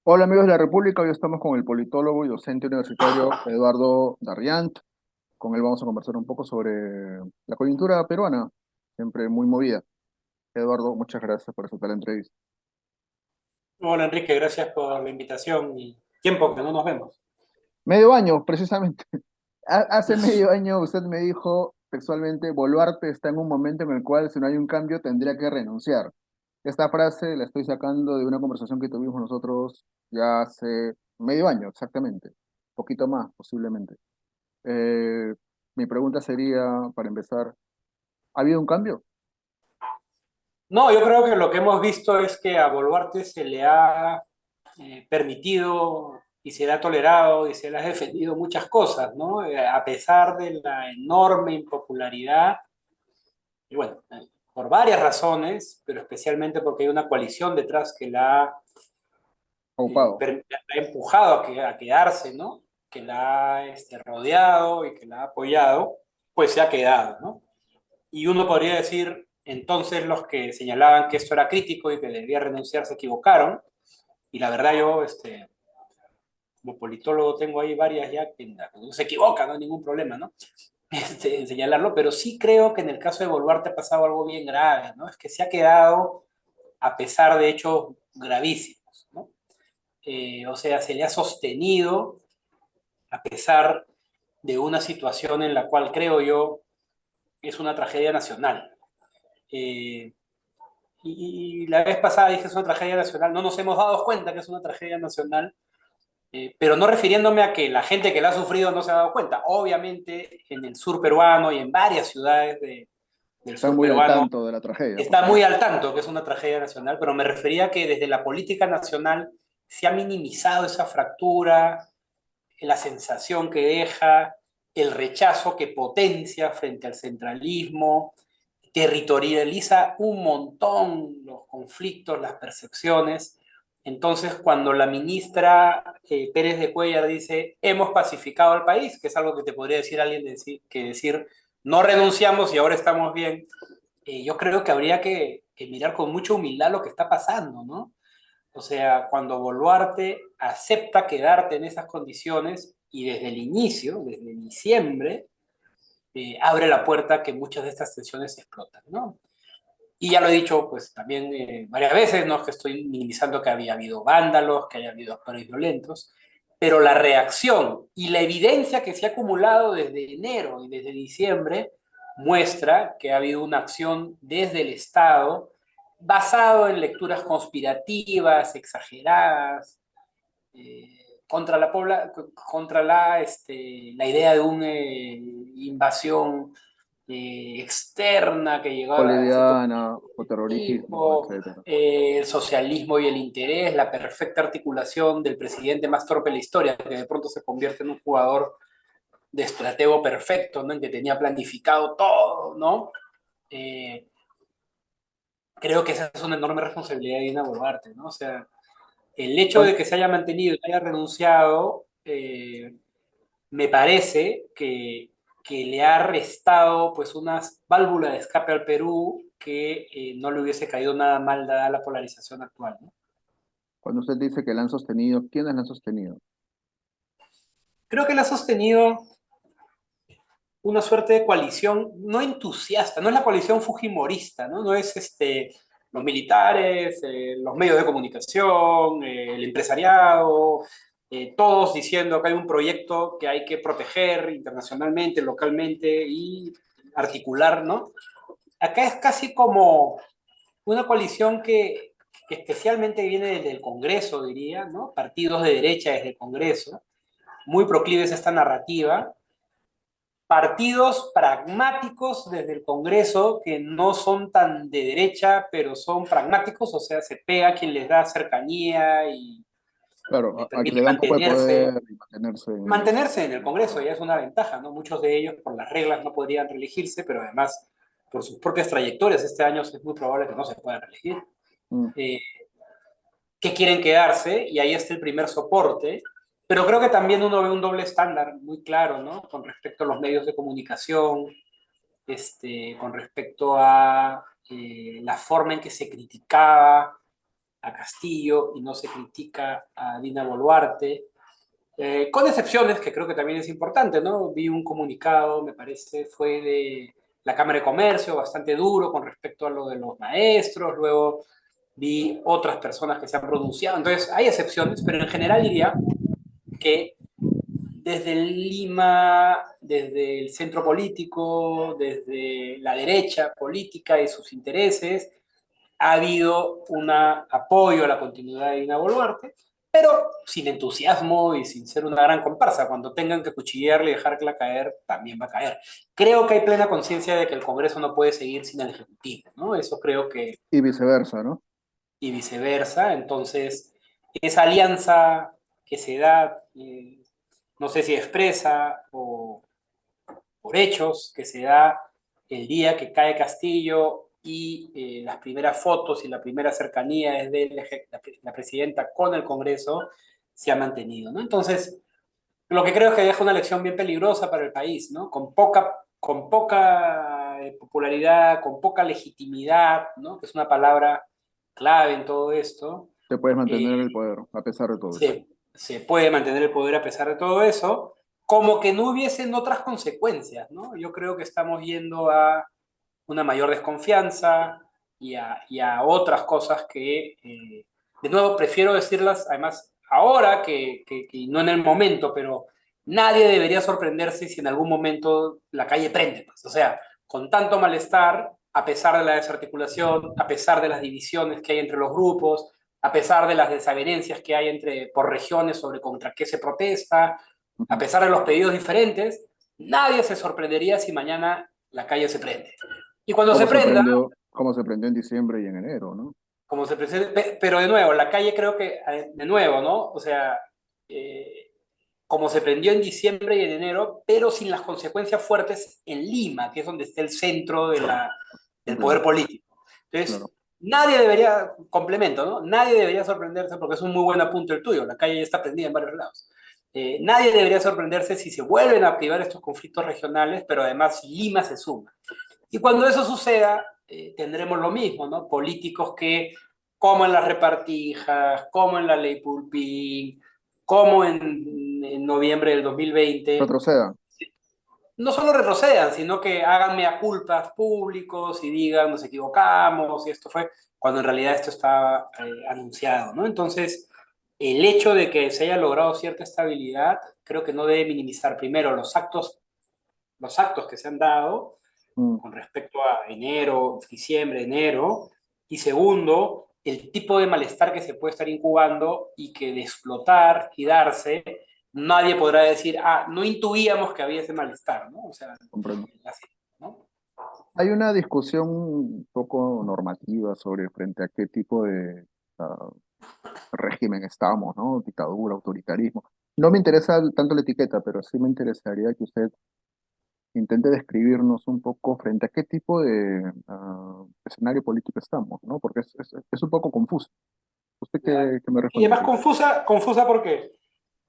Hola amigos de la República, hoy estamos con el politólogo y docente universitario Eduardo Darriant. Con él vamos a conversar un poco sobre la coyuntura peruana, siempre muy movida. Eduardo, muchas gracias por aceptar la entrevista. Hola Enrique, gracias por la invitación y tiempo que no nos vemos. Medio año, precisamente. Hace medio año usted me dijo textualmente, Boluarte está en un momento en el cual si no hay un cambio tendría que renunciar. Esta frase la estoy sacando de una conversación que tuvimos nosotros ya hace medio año, exactamente. Poquito más, posiblemente. Eh, Mi pregunta sería, para empezar, ¿ha habido un cambio? No, yo creo que lo que hemos visto es que a Boluarte se le ha permitido y se le ha tolerado y se le ha defendido muchas cosas, ¿no? A pesar de la enorme impopularidad, y bueno, por varias razones, pero especialmente porque hay una coalición detrás que Ocupado. la ha empujado a quedarse, ¿no? Que la ha rodeado y que la ha apoyado, pues se ha quedado, ¿no? Y uno podría decir, entonces los que señalaban que esto era crítico y que debía renunciar se equivocaron. Y la verdad yo, como politólogo, tengo ahí varias ya que no se equivocan, no hay ningún problema, ¿no? En señalarlo, pero sí creo que en el caso de Boluarte ha pasado algo bien grave, ¿no? Es que se ha quedado a pesar de hechos gravísimos, ¿no? O sea, se le ha sostenido a pesar de una situación en la cual creo yo es una tragedia nacional. Eh, y la vez pasada dije es una tragedia nacional, no nos hemos dado cuenta que es una tragedia nacional, pero no refiriéndome a que la gente que la ha sufrido no se ha dado cuenta. Obviamente en el sur peruano y en varias ciudades del Están sur muy al peruano tanto de la tragedia, por está muy supuesto. al tanto que es una tragedia nacional, pero me refería a que desde la política nacional se ha minimizado esa fractura, la sensación que deja, el rechazo que potencia frente al centralismo, territorializa un montón los conflictos, las percepciones. Entonces, cuando la ministra Pérez de Cuellar dice, hemos pacificado al país, que es algo que te podría decir alguien que decir, no renunciamos y ahora estamos bien, yo creo que habría que mirar con mucha humildad lo que está pasando, ¿no? O sea, cuando Boluarte acepta quedarte en esas condiciones y desde el inicio, desde diciembre, abre la puerta a que muchas de estas tensiones explotan, ¿no? Y ya lo he dicho, pues también varias veces, no es que estoy minimizando que había habido vándalos, que haya habido actores violentos, pero la reacción y la evidencia que se ha acumulado desde enero y desde diciembre muestra que ha habido una acción desde el Estado basado en lecturas conspirativas, exageradas, contra la idea de una invasión externa que llegaba a cierto Boliviana o terrorismo, tipo, etcétera. el socialismo y el interés, la perfecta articulación del presidente más torpe de la historia, que de pronto se convierte en un jugador de estratego perfecto, ¿no? En que tenía planificado todo, ¿no? Eh, Creo que esa es una enorme responsabilidad de Dina Boluarte, ¿no? O sea, el hecho ¿Cuál- de que se haya mantenido y haya renunciado, me parece que le ha restado pues una válvula de escape al Perú que no le hubiese caído nada mal dada la polarización actual, ¿no? Cuando usted dice que la han sostenido, ¿quiénes la han sostenido? Creo que le ha sostenido una suerte de coalición no entusiasta, no es la coalición fujimorista, ¿no? No es los militares, los medios de comunicación, el empresariado, todos diciendo que hay un proyecto que hay que proteger internacionalmente, localmente y articular, ¿no? Acá es casi como una coalición que especialmente viene desde el Congreso, diría, ¿no? Partidos de derecha desde el Congreso, muy proclives a esta narrativa, partidos pragmáticos desde el Congreso que no son tan de derecha, pero son pragmáticos, o sea, se pega a quien les da cercanía y Claro, les a que permite le da un poco de poder y mantenerse en el... mantenerse en el Congreso, ya es una ventaja, ¿no? Muchos de ellos por las reglas no podrían reelegirse, pero además por sus propias trayectorias este año es muy probable que no se puedan reelegir. Mm. Eh, que quieren quedarse y ahí está el primer soporte, pero creo que también uno ve un doble estándar muy claro, ¿no? Con respecto a los medios de comunicación, con respecto a la forma en que se criticaba a Castillo y no se critica a Dina Boluarte, con excepciones, que creo que también es importante, ¿no? Vi un comunicado, me parece, fue de la Cámara de Comercio, bastante duro con respecto a lo de los maestros, luego vi otras personas que se han pronunciado, entonces hay excepciones, pero en general diría que desde Lima, desde el centro político, desde la derecha política y sus intereses, ha habido un apoyo a la continuidad de Dina Boluarte, pero sin entusiasmo y sin ser una gran comparsa. Cuando tengan que cuchillarle y dejarla caer, también va a caer. Creo que hay plena conciencia de que el Congreso no puede seguir sin el Ejecutivo, ¿no? Eso creo que, Y viceversa, ¿no? y viceversa. Entonces, esa alianza que se da, no sé si expresa o por hechos, que se da el día que cae Castillo y las primeras fotos y la primera cercanía es de la presidenta con el Congreso, se ha mantenido, ¿no? Entonces, lo que creo es que deja una lección bien peligrosa para el país, ¿no? Con poca popularidad, con poca legitimidad, ¿no? Que es una palabra clave en todo esto. Te puedes eh, mantener el poder a pesar de todo eso. se puede mantener el poder a pesar de todo eso, como que no hubiesen otras consecuencias, ¿no? Yo creo que estamos yendo a una mayor desconfianza y a otras cosas que, de nuevo, prefiero decirlas, además, ahora que no en el momento, pero nadie debería sorprenderse si en algún momento la calle prende, pues. O sea, con tanto malestar, a pesar de la desarticulación, a pesar de las divisiones que hay entre los grupos, a pesar de las desavenencias que hay entre, por regiones sobre contra qué se protesta, a Ujú. pesar de los pedidos diferentes, nadie se sorprendería si mañana la calle se prende. Y cuando se prenda, Como se prendió en diciembre y en enero, ¿no? como se presente, pero de nuevo, la calle creo que, de nuevo, ¿no? O sea, eh, como se prendió en diciembre y en enero, pero sin las consecuencias fuertes en Lima, que es donde está el centro de del Entiendo, poder político. claro. Entonces, nadie debería, complemento, ¿no? Nadie debería sorprenderse, porque es un muy buen apunte el tuyo, la calle ya está prendida en varios lados. Nadie debería sorprenderse si se vuelven a activar estos conflictos regionales, pero además Lima se suma. Y cuando eso suceda, tendremos lo mismo, ¿no? Políticos que, como en las repartijas, como en la ley Pulpín, como en noviembre del 2020, Retroceda. no solo retrocedan, sino que hagan mea culpas públicos y digan nos equivocamos y esto fue, cuando en realidad esto estaba anunciado, ¿no? Entonces, el hecho de que se haya logrado cierta estabilidad, creo que no debe minimizar primero los actos que se han dado Mm. con respecto a enero, diciembre, enero, y segundo, el tipo de malestar que se puede estar incubando y que de explotar y darse, nadie podrá decir, ah, no intuíamos que había ese malestar, ¿no? O sea, Comprendo. así, ¿no? Hay una discusión un poco normativa sobre frente a qué tipo de ah, régimen estamos, ¿no? Dictadura, autoritarismo. No me interesa tanto la etiqueta, pero sí me interesaría que usted intente describirnos un poco frente a qué tipo de escenario político estamos, ¿no? Porque es un poco confuso. ¿Usted qué me Y además respondería? confusa porque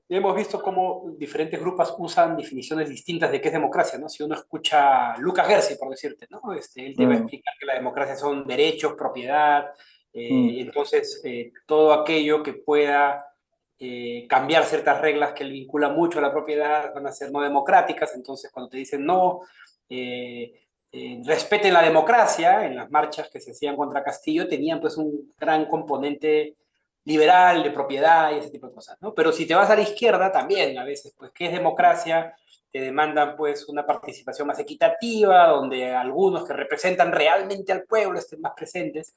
ya hemos visto cómo diferentes grupos usan definiciones distintas de qué es democracia, ¿no? Si uno escucha a Lucas Gersi, por decirte, ¿no? Él te va a Mm, explicar que la democracia son derechos, propiedad, mm, entonces todo aquello que pueda cambiar ciertas reglas que le vinculan mucho a la propiedad van a ser no democráticas, entonces cuando te dicen no, eh, respeten la democracia, en las marchas que se hacían contra Castillo tenían pues un gran componente liberal, de propiedad y ese tipo de cosas, ¿no? Pero si te vas a la izquierda también, a veces, pues, ¿qué es democracia? Te demandan, pues, una participación más equitativa, donde algunos que representan realmente al pueblo estén más presentes.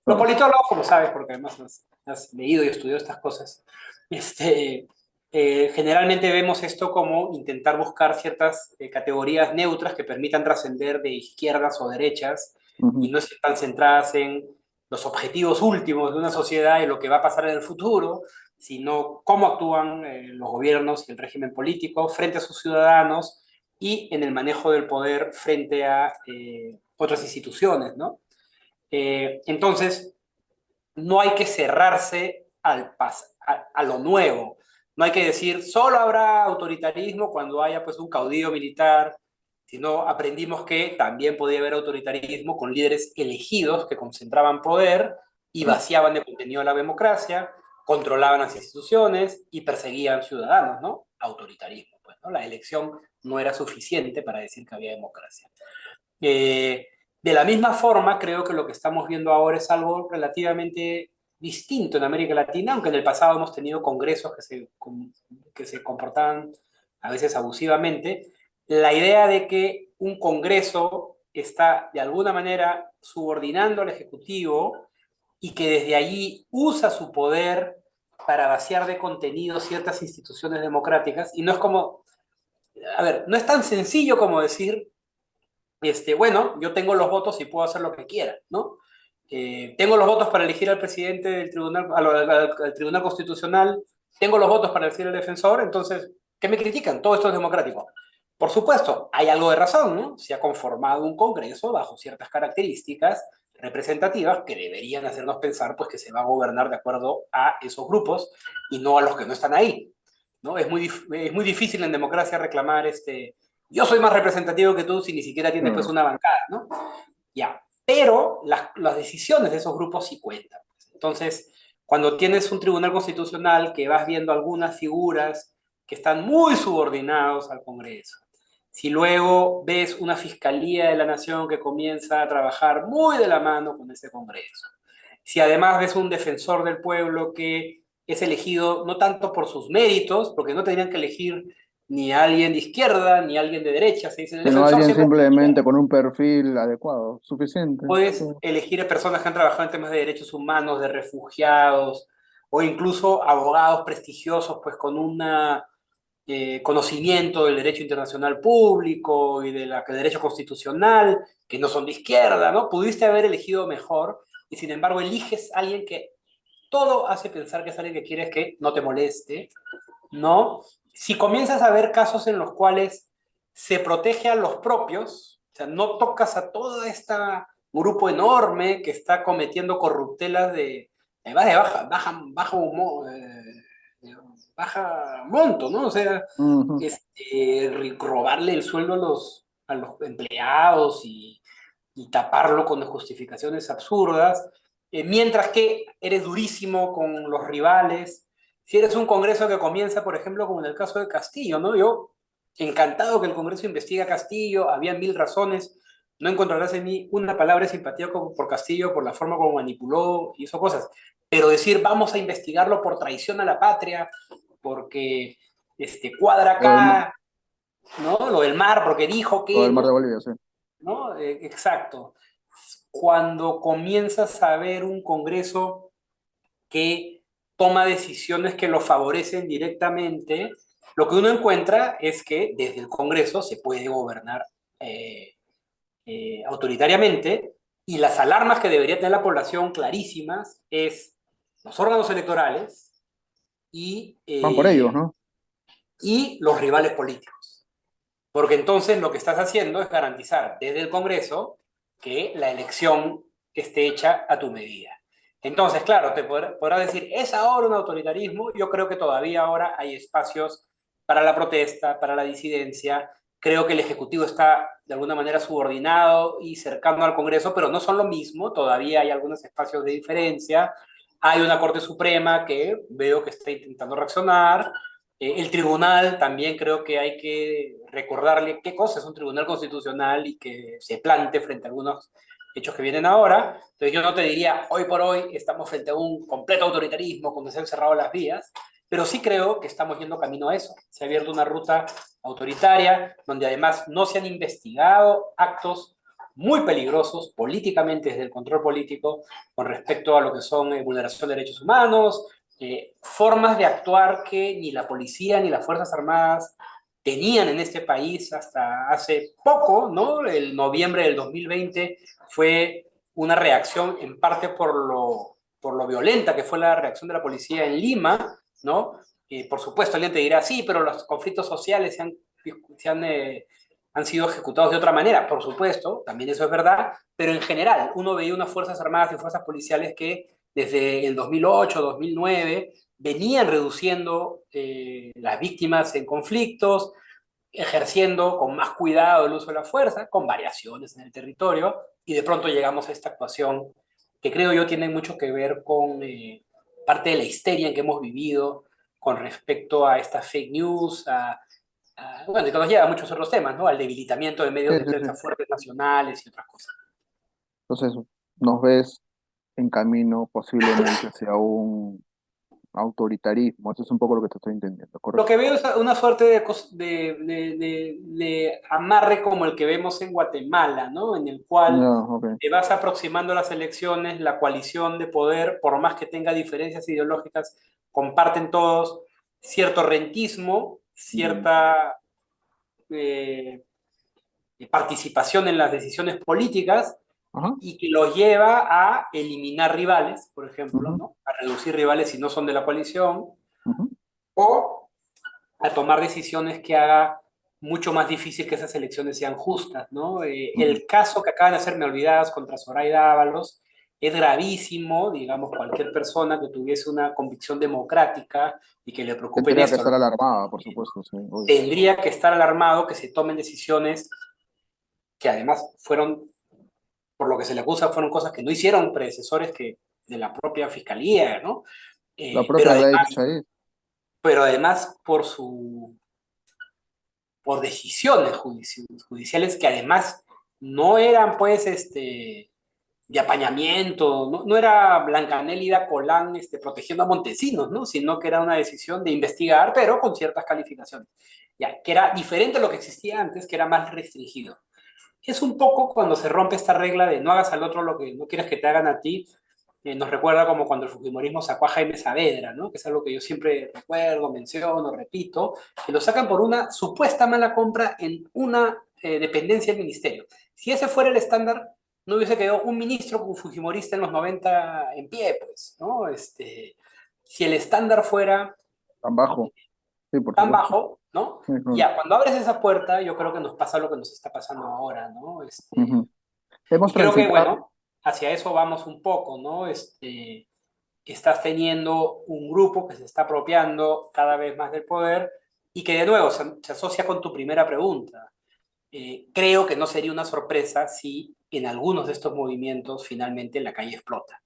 Los claro. politólogos, como sabes, porque además has leído y estudiado estas cosas, este, generalmente vemos esto como intentar buscar ciertas categorías neutras que permitan trascender de izquierdas o derechas y Ujú. no están centradas en los objetivos últimos de una sociedad y lo que va a pasar en el futuro, sino cómo actúan los gobiernos y el régimen político frente a sus ciudadanos y en el manejo del poder frente a otras instituciones, ¿no? Entonces, no hay que cerrarse a lo nuevo. No hay que decir, solo habrá autoritarismo cuando haya pues un caudillo militar, sino aprendimos que también podía haber autoritarismo con líderes elegidos que concentraban poder y vaciaban de contenido la democracia, controlaban las instituciones y perseguían ciudadanos, ¿no? Autoritarismo, pues, ¿no? La elección no era suficiente para decir que había democracia. Eh, de la misma forma, creo que lo que estamos viendo ahora es algo relativamente distinto en América Latina, aunque en el pasado hemos tenido congresos que se comportaban a veces abusivamente. La idea de que un congreso está de alguna manera subordinando al Ejecutivo y que desde allí usa su poder para vaciar de contenido ciertas instituciones democráticas, y no es como, a ver, no es tan sencillo como decir bueno, yo tengo los votos y puedo hacer lo que quiera, ¿no? Tengo los votos para elegir al presidente del tribunal, al Tribunal Constitucional, tengo los votos para elegir al defensor, entonces, ¿qué me critican? Todo esto es democrático. Por supuesto, hay algo de razón, ¿no? Se ha conformado un Congreso bajo ciertas características representativas que deberían hacernos pensar pues, que se va a gobernar de acuerdo a esos grupos y no a los que no están ahí, ¿no? Es muy difícil en democracia reclamar yo soy más representativo que tú si ni siquiera tienes pues Claro. una bancada, ¿no? Ya, pero las decisiones de esos grupos sí cuentan. Entonces, cuando tienes un tribunal constitucional que vas viendo algunas figuras que están muy subordinados al Congreso, si luego ves una fiscalía de la nación que comienza a trabajar muy de la mano con ese Congreso, si además ves un defensor del pueblo que es elegido no tanto por sus méritos, porque no tendrían que elegir ni a alguien de izquierda ni a alguien de derecha, se dice el Sino defensor alguien siempre es de simplemente izquierda. con un perfil adecuado, suficiente. Sí. Puedes elegir a personas que han trabajado en temas de derechos humanos, de refugiados, o incluso abogados prestigiosos, pues con un conocimiento del derecho internacional público y del derecho constitucional, que no son de izquierda, ¿no? Pudiste haber elegido mejor y sin embargo eliges a alguien que todo hace pensar que es alguien que quieres que no te moleste, ¿no? Si comienzas a ver casos en los cuales se protege a los propios, o sea, no tocas a todo este grupo enorme que está cometiendo corruptelas además de baja monto, ¿no? O sea, Ujú. robarle el sueldo a los empleados y taparlo con justificaciones absurdas, mientras que eres durísimo con los rivales. Si eres un Congreso que comienza, por ejemplo, como en el caso de Castillo, ¿no? Yo, encantado que el Congreso investigue a Castillo, había mil razones, no encontrarás en mí una palabra de simpatía por Castillo, por la forma como manipuló y hizo cosas, pero decir vamos a investigarlo por traición a la patria, porque cuadra O el, acá, ¿no? Lo del mar, porque dijo o que, el Mar de ¿no? Bolivia, sí. ¿No? Exacto. Cuando comienzas a ver un Congreso que toma decisiones que lo favorecen directamente, lo que uno encuentra es que desde el Congreso se puede gobernar eh, autoritariamente y las alarmas que debería tener la población clarísimas es los órganos electorales y, Van por ellos, eh, ¿no? y los rivales políticos. Porque entonces lo que estás haciendo es garantizar desde el Congreso que la elección esté hecha a tu medida. Entonces, claro, podrás decir, ¿es ahora un autoritarismo? Yo creo que todavía ahora hay espacios para la protesta, para la disidencia. Creo que el Ejecutivo está de alguna manera subordinado y cercano al Congreso, pero no son lo mismo. Todavía hay algunos espacios de diferencia. Hay una Corte Suprema que veo que está intentando reaccionar. El tribunal también creo que hay que recordarle qué cosa es un tribunal constitucional y que se plante frente a algunos hechos que vienen ahora. Entonces yo no te diría, hoy por hoy estamos frente a un completo autoritarismo donde se han cerrado las vías, pero sí creo que estamos yendo camino a eso. Se ha abierto una ruta autoritaria donde además no se han investigado actos muy peligrosos políticamente desde el control político con respecto a lo que son vulneración de derechos humanos, formas de actuar que ni la policía ni las Fuerzas Armadas tenían en este país hasta hace poco, ¿no? El noviembre del 2020 fue una reacción en parte por lo violenta que fue la reacción de la policía en Lima, ¿no? Por supuesto, alguien te dirá, sí, pero los conflictos sociales han sido ejecutados de otra manera, por supuesto, también eso es verdad, pero en general uno veía unas Fuerzas Armadas y fuerzas policiales que desde el 2008, 2009 venían reduciendo las víctimas en conflictos, ejerciendo con más cuidado el uso de la fuerza, con variaciones en el territorio, y de pronto llegamos a esta actuación que creo yo tienen mucho que ver con parte de la histeria en que hemos vivido con respecto a estas fake news, bueno, y que nos lleva a muchos otros temas, ¿no? Al debilitamiento de Sí, medios de sí, prensa sí. fuertes nacionales y otras cosas. Entonces, nos ves en camino posiblemente hacia un autoritarismo. Eso es un poco lo que te estoy entendiendo, Lo ¿correcto? que veo es una suerte de amarre como el que vemos en Guatemala, ¿no? En el cual No, ok. te vas aproximando a las elecciones, la coalición de poder, por más que tenga diferencias ideológicas, comparten todos cierto rentismo, cierta eh, participación en las decisiones políticas Ajá. y que los lleva a eliminar rivales, por ejemplo, Ujú, ¿no? A reducir rivales si no son de la coalición, ujú, o a tomar decisiones que haga mucho más difícil que esas elecciones sean justas, ¿no? ujú. El caso que acaban de hacerme olvidadas contra Zoraida Ábalos es gravísimo, digamos, cualquier persona que tuviese una convicción democrática y que le preocupen Tendría que esto, estar ¿no? alarmada, por supuesto, sí, obvio. Tendría que estar alarmado que se tomen decisiones que además fueron, por lo que se le acusa, fueron cosas que no hicieron predecesores que de la propia fiscalía, ¿no? La Eh, pero propia ley además, Chair. pero además por decisiones judiciales que además no eran pues de apañamiento, no era Blancanélida Colán protegiendo a Montesinos, ¿no? Sino que era una decisión de investigar, pero con ciertas calificaciones, ya, que era diferente a lo que existía antes, que era más restringido. Es un poco cuando se rompe esta regla de no hagas al otro lo que no quieres que te hagan a ti, nos recuerda como cuando el Fujimorismo sacó a Jaime Saavedra, ¿no? Que es algo que yo siempre recuerdo, menciono, repito, que lo sacan por una supuesta mala compra en una dependencia del ministerio. Si ese fuera el estándar, no hubiese quedado un ministro fujimorista en los 90 en pie, pues, ¿no? Si el estándar fuera Tan bajo. Sí, por tan supuesto. bajo, ¿no? Sí, claro. Ya, cuando abres esa puerta, yo creo que nos pasa lo que nos está pasando ahora, ¿no? Ujú. Hemos Y creo que, transitado. bueno, hacia eso vamos un poco, ¿no? Estás teniendo un grupo que se está apropiando cada vez más del poder y que de nuevo se asocia con tu primera pregunta. Creo que no sería una sorpresa si en algunos de estos movimientos finalmente la calle explota.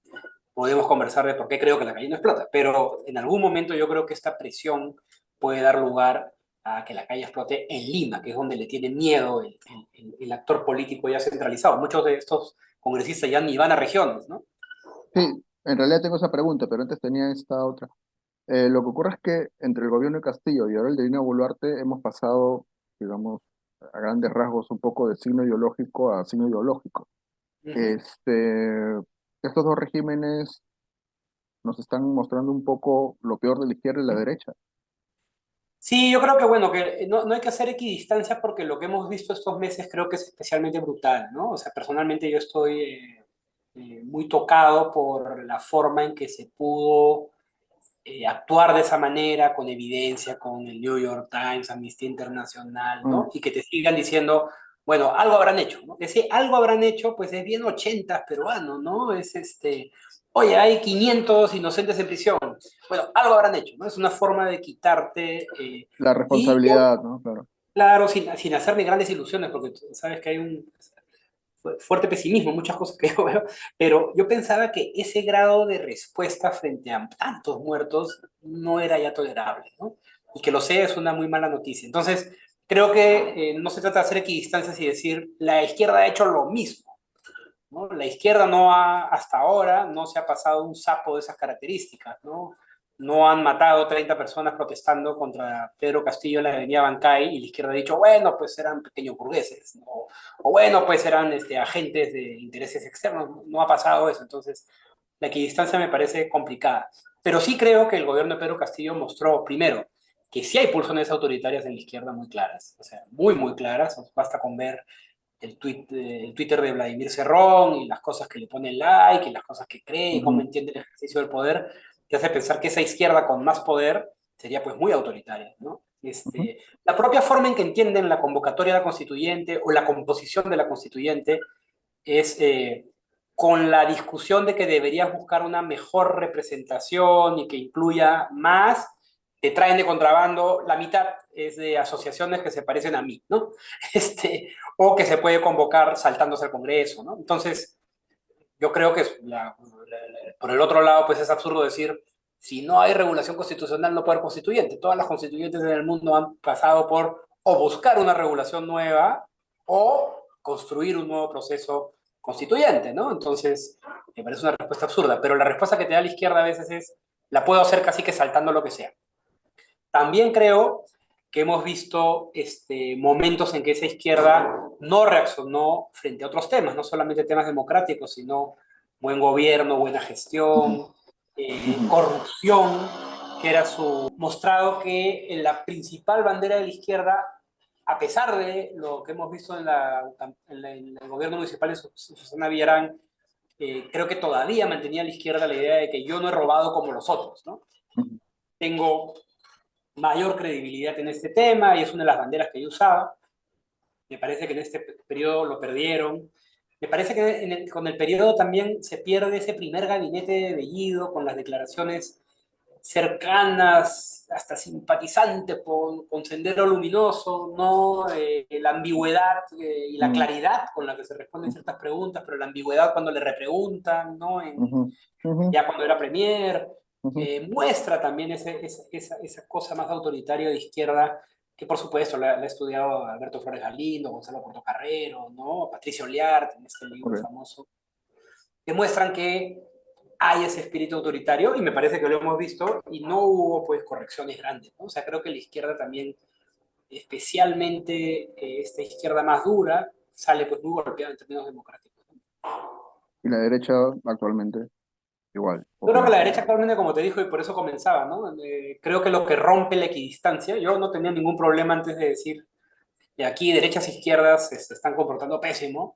Podemos conversar de por qué creo que la calle no explota, pero en algún momento yo creo que esta presión puede dar lugar a que la calle explote en Lima, que es donde le tiene miedo el actor político ya centralizado. Muchos de estos congresistas ya ni van a regiones, ¿no? Sí, en realidad tengo esa pregunta, pero antes tenía esta otra. Lo que ocurre es que entre el gobierno de Castillo y ahora el de Dina Boluarte hemos pasado, digamos, a grandes rasgos un poco de signo ideológico a signo ideológico. Uh -huh. Este, estos dos regímenes nos están mostrando un poco lo peor de la izquierda y la derecha. Sí, yo creo que bueno, que no hay que hacer equidistancia porque lo que hemos visto estos meses creo que es especialmente brutal, ¿no? O sea, personalmente yo estoy muy tocado por la forma en que se pudo actuar de esa manera, con evidencia, con el New York Times, Amnistía Internacional, Mm, ¿no? Y que te sigan diciendo, bueno, algo habrán hecho, ¿no? Ese algo habrán hecho, pues es bien 80 peruano, ¿no? Oye, hay 500 inocentes en prisión. Bueno, algo habrán hecho, ¿no? Es una forma de quitarte. la Y yo, responsabilidad, ¿no? Claro. claro, sin hacerme grandes ilusiones, porque tú sabes que hay un fuerte pesimismo, muchas cosas que yo veo, pero yo pensaba que ese grado de respuesta frente a tantos muertos no era ya tolerable, ¿no? Y que lo sea es una muy mala noticia. Entonces, creo que no se trata de hacer equidistancias y decir, la izquierda ha hecho lo mismo, ¿no? La izquierda no ha, hasta ahora, no se ha pasado un sapo de esas características, ¿no? No han matado 30 personas protestando contra Pedro Castillo en la avenida Bancay y la izquierda ha dicho, bueno, pues eran pequeños burgueses, ¿no? O bueno, pues eran agentes de intereses externos. No ha pasado eso, entonces la equidistancia me parece complicada. Pero sí creo que el gobierno de Pedro Castillo mostró, primero, que sí hay pulsiones autoritarias en la izquierda muy claras, o sea, muy, muy claras. Basta con ver el Twitter de Vladimir Cerrón y las cosas que le pone like y las cosas que cree y cómo Ujú, entiende el ejercicio del poder, te hace pensar que esa izquierda con más poder sería pues muy autoritaria, ¿no? ujú. La propia forma en que entienden la convocatoria de la constituyente o la composición de la constituyente es con la discusión de que deberías buscar una mejor representación y que incluya más, te traen de contrabando, la mitad es de asociaciones que se parecen a mí, ¿no? O que se puede convocar saltándose al Congreso, ¿no? Entonces, yo creo que por el otro lado, pues es absurdo decir, si no hay regulación constitucional, no puede haber constituyente. Todas las constituyentes en el mundo han pasado por o buscar una regulación nueva o construir un nuevo proceso constituyente, ¿no? Entonces, me parece una respuesta absurda, pero la respuesta que te da la izquierda a veces es, la puedo hacer casi que saltando lo que sea. También creo que hemos visto momentos en que esa izquierda no reaccionó frente a otros temas, no solamente temas democráticos, sino buen gobierno, buena Ujú, gestión, ujú. corrupción, que era su mostrado que en la principal bandera de la izquierda, a pesar de lo que hemos visto en el gobierno municipal de Susana Villarán, creo que todavía mantenía a la izquierda la idea de que yo no he robado como los otros, ¿no? Ujú. Tengo mayor credibilidad en este tema y es una de las banderas que yo usaba. Me parece que en este periodo lo perdieron. Me parece que con el periodo también se pierde ese primer gabinete de Bellido con las declaraciones cercanas, hasta simpatizantes con Sendero Luminoso, ¿no? La ambigüedad y la Ujú, claridad con la que se responden ciertas preguntas, pero la ambigüedad cuando le repreguntan, ¿no? ujú, ujú, Ya cuando era premier, ujú. muestra también esa cosa más autoritaria de izquierda, que por supuesto la ha estudiado Alberto Flores Galindo, Gonzalo Portocarrero, ¿no? Patricio Liart, en este libro Ok. famoso, que muestran que hay ese espíritu autoritario y me parece que lo hemos visto y no hubo pues correcciones grandes, ¿no? O sea, creo que la izquierda también, especialmente esta izquierda más dura, sale pues muy golpeada en términos democráticos, ¿no? Y la derecha actualmente, igual, Yo creo que opinas la lo derecha mismo. actualmente, como te dijo, y por eso comenzaba, ¿no? Creo que lo que rompe la equidistancia, yo no tenía ningún problema antes de decir, de aquí derechas e izquierdas se están comportando pésimo,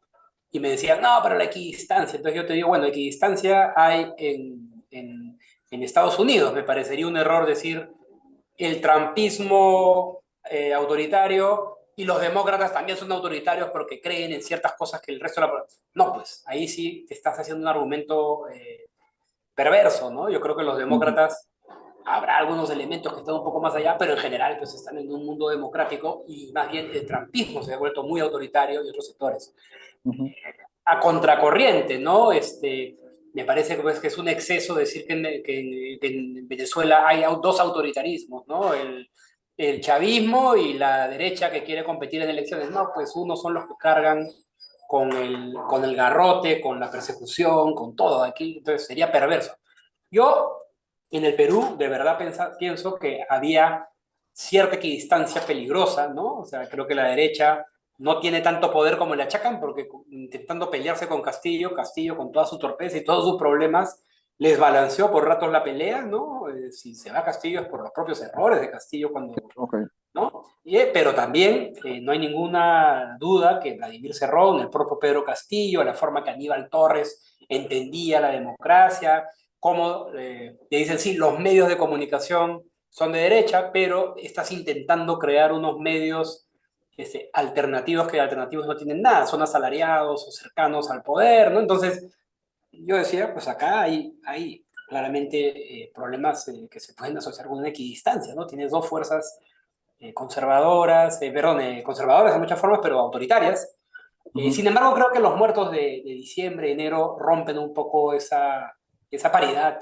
y me decían, no, pero la equidistancia. Entonces yo te digo, bueno, equidistancia hay en Estados Unidos. Me parecería un error decir el trumpismo autoritario y los demócratas también son autoritarios porque creen en ciertas cosas que el resto de la... No, pues ahí sí te estás haciendo un argumento perverso, ¿no? Yo creo que los Ujú, demócratas habrá algunos elementos que están un poco más allá, pero en general pues están en un mundo democrático y más bien el trumpismo se ha vuelto muy autoritario y otros sectores. ujú, A contracorriente, ¿no? Me parece pues, que es un exceso decir que en Venezuela hay dos autoritarismos, ¿no? El chavismo y la derecha que quiere competir en elecciones. No, pues unos son los que cargan con el garrote, con la persecución, con todo aquí, entonces sería perverso. Yo en el Perú de verdad pienso que había cierta equidistancia peligrosa, ¿no? O sea, creo que la derecha no tiene tanto poder como le achacan, porque intentando pelearse con Castillo, Castillo con toda su torpeza y todos sus problemas, les balanceó por ratos la pelea, ¿no? Si se va Castillo es por los propios errores de Castillo cuando, ok. ¿no? Pero también no hay ninguna duda que Vladimir Cerrón, el propio Pedro Castillo, la forma que Aníbal Torres entendía la democracia, cómo le dicen, sí, los medios de comunicación son de derecha, pero estás intentando crear unos medios alternativos que alternativos no tienen nada, son asalariados o cercanos al poder, ¿no? Entonces, yo decía, pues acá hay claramente problemas que se pueden asociar con una equidistancia, ¿no? Tienes dos fuerzas conservadoras, perdón, conservadoras de muchas formas, pero autoritarias. Ujú, Sin embargo, creo que los muertos de diciembre, enero, rompen un poco esa paridad